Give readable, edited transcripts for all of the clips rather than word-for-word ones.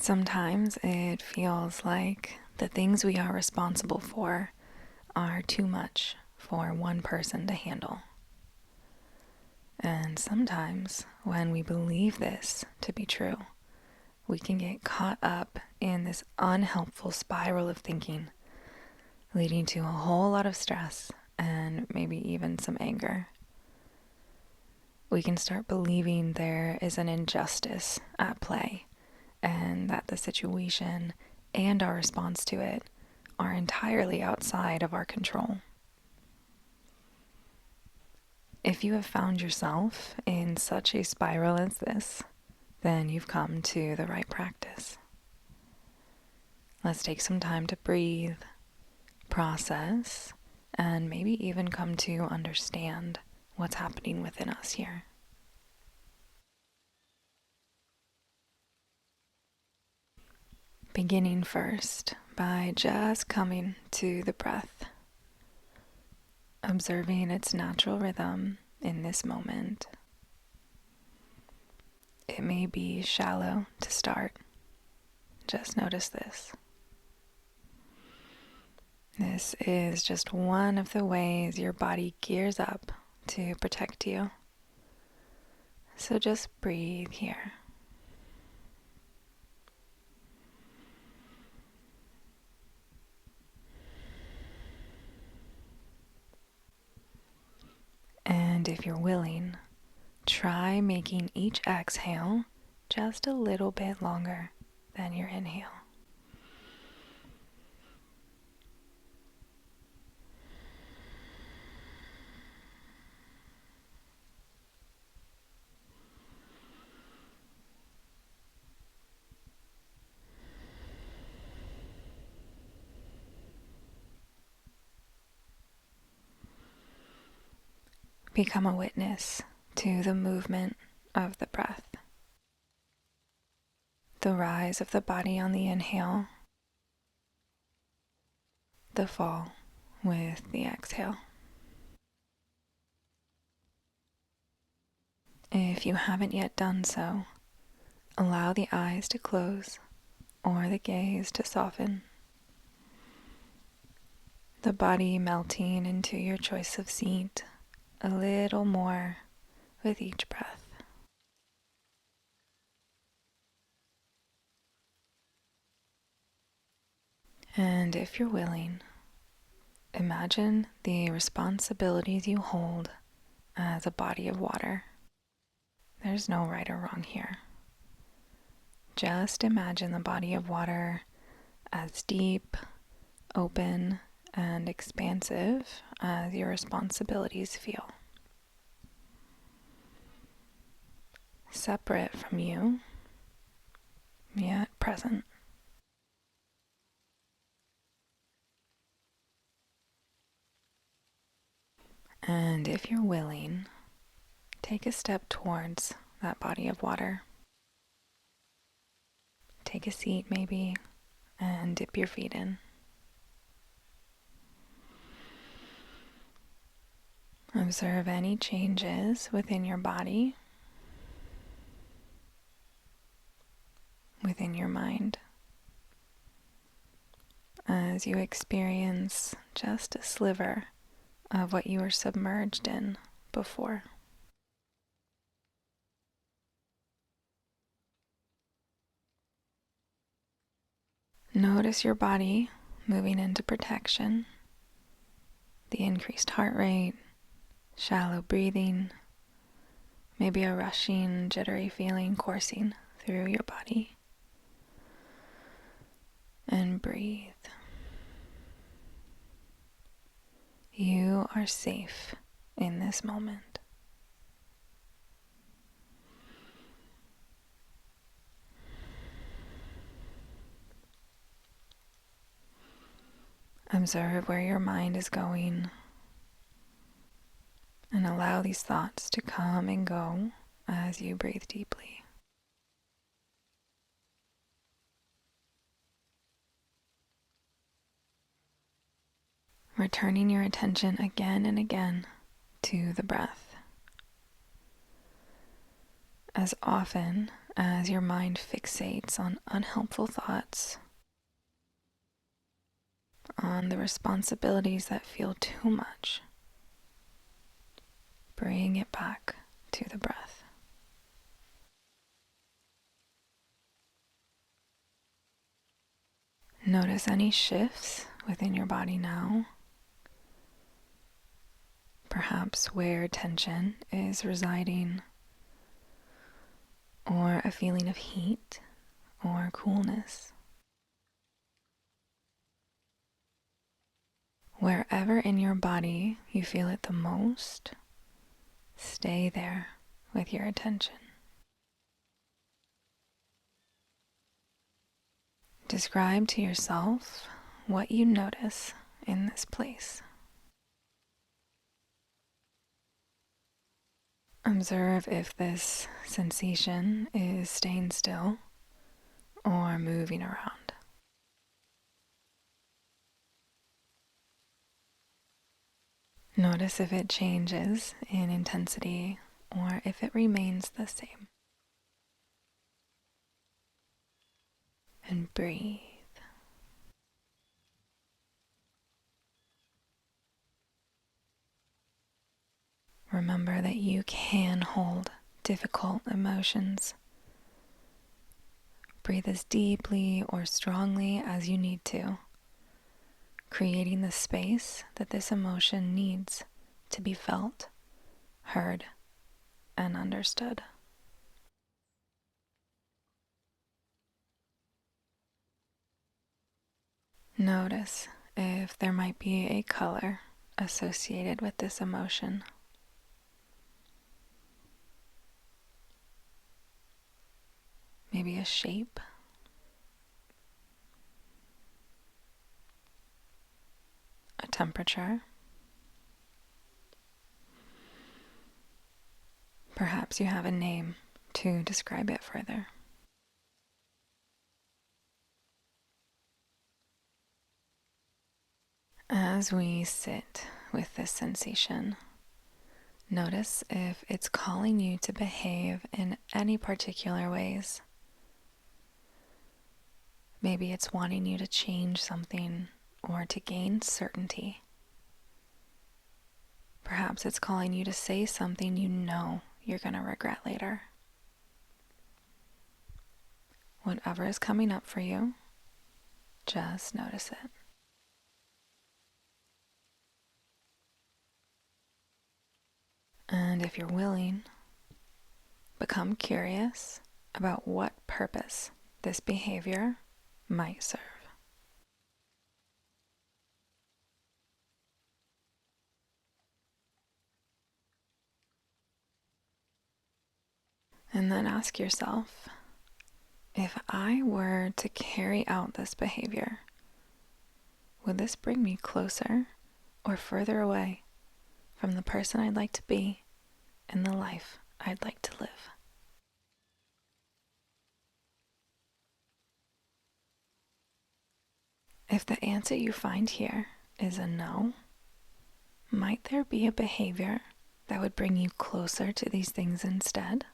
Sometimes it feels like the things we are responsible for are too much for one person to handle. And sometimes when we believe this to be true, we can get caught up in this unhelpful spiral of thinking, leading to a whole lot of stress and maybe even some anger. We can start believing there is an injustice at play and that the situation and our response to it are entirely outside of our control. If you have found yourself in such a spiral as this, then you've come to the right practice. Let's take some time to breathe, process, and maybe even come to understand what's happening within us here. Beginning first by just coming to the breath, observing its natural rhythm in this moment. It may be shallow to start. Just notice this. This is just one of the ways your body gears up to protect you. So just breathe here. And if you're willing, try making each exhale just a little bit longer than your inhale. Become a witness to the movement of the breath, the rise of the body on the inhale, the fall with the exhale. If you haven't yet done so, allow the eyes to close or the gaze to soften, the body melting into your choice of seat a little more with each breath. And if you're willing, imagine the responsibilities you hold as a body of water. There's no right or wrong here. Just imagine the body of water as deep, open, and expansive as your responsibilities feel. Separate from you, yet present. And if you're willing, take a step towards that body of water. Take a seat maybe, and dip your feet in. Observe any changes within your body, within your mind, as you experience just a sliver of what you were submerged in before. Notice your body moving into protection, the increased heart rate, shallow breathing, maybe a rushing, jittery feeling coursing through your body. And breathe. You are safe in this moment. Observe where your mind is going and allow these thoughts to come and go as you breathe deeply. Returning your attention again and again to the breath. As often as your mind fixates on unhelpful thoughts, on the responsibilities that feel too much. Bring it back to the breath. Notice any shifts within your body now. Perhaps where tension is residing, or a feeling of heat or coolness. Wherever in your body you feel it the most, stay there with your attention. Describe to yourself what you notice in this place. Observe if this sensation is staying still or moving around. Notice if it changes in intensity or if it remains the same. And breathe. Remember that you can hold difficult emotions. Breathe as deeply or strongly as you need to, creating the space that this emotion needs to be felt, heard, and understood. Notice if there might be a color associated with this emotion. Maybe a shape, a temperature. Perhaps you have a name to describe it further. As we sit with this sensation, notice if it's calling you to behave in any particular ways. Maybe it's wanting you to change something or to gain certainty. Perhaps it's calling you to say something you know you're going to regret later. Whatever is coming up for you, just notice it. And if you're willing, become curious about what purpose this behavior might serve. And then ask yourself, if I were to carry out this behavior, would this bring me closer or further away from the person I'd like to be and the life I'd like to live? If the answer you find here is a no, might there be a behavior that would bring you closer to these things instead?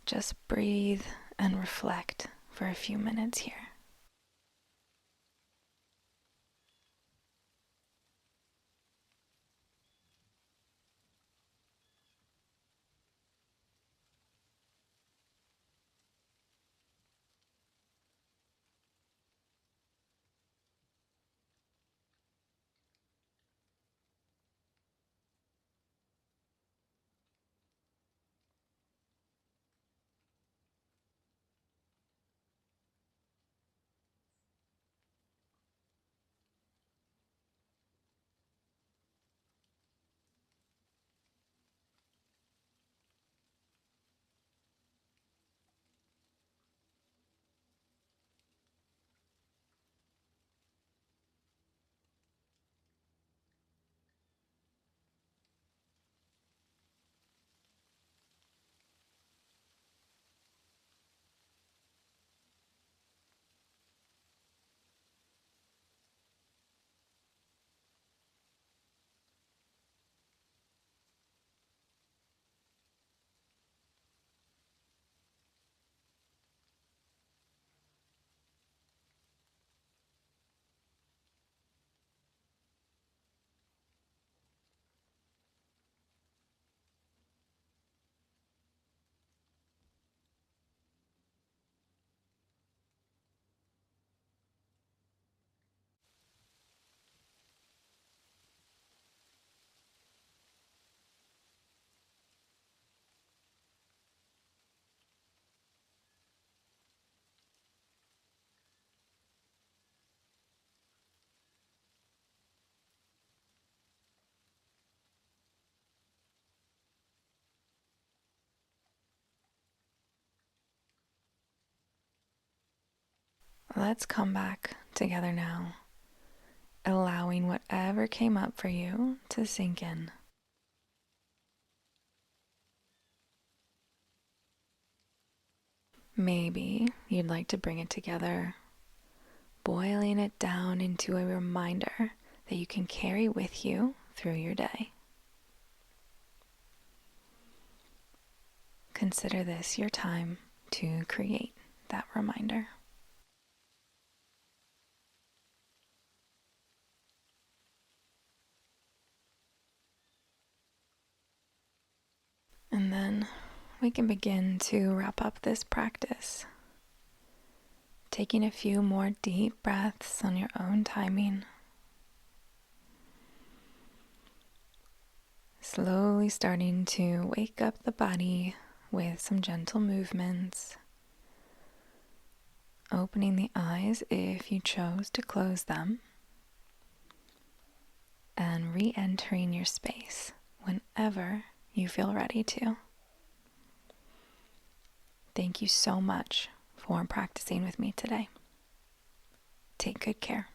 Just breathe and reflect for a few minutes here. Let's come back together now, allowing whatever came up for you to sink in. Maybe you'd like to bring it together, boiling it down into a reminder that you can carry with you through your day. Consider this your time to create that reminder. And then we can begin to wrap up this practice, taking a few more deep breaths on your own timing. Slowly starting to wake up the body with some gentle movements. Opening the eyes if you chose to close them. And re-entering your space whenever you feel ready to. Thank you so much for practicing with me today. Take good care.